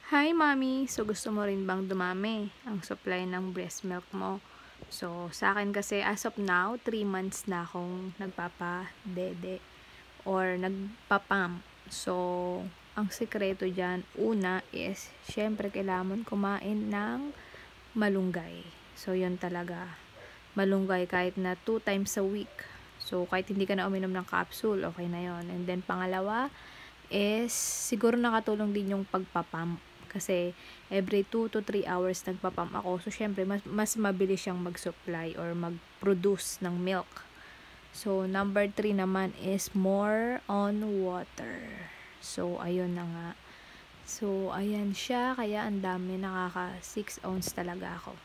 Hi, Mommy! So, gusto mo rin bang dumami ang supply ng breast milk mo? So, sa akin kasi as of now, 3 months na akong nagpapa-dede or nagpa-pump. So, ang sikreto dyan, una is, syempre kailangan kumain ng malunggay. So, yun talaga. Malunggay kahit na 2 times a week. So, kahit hindi ka na uminom ng capsule, okay na yon. And then, pangalawa is, siguro nakatulong din yung pagpapump. Kasi, every 2 to 3 hours nagpapump ako. So, syempre, mas mabilis siyang mag-supply or mag-produce ng milk. So, number 3 naman is more on water. So, ayun na nga. So, ayan siya. Kaya, ang dami. Nakaka 6 ounce talaga ako.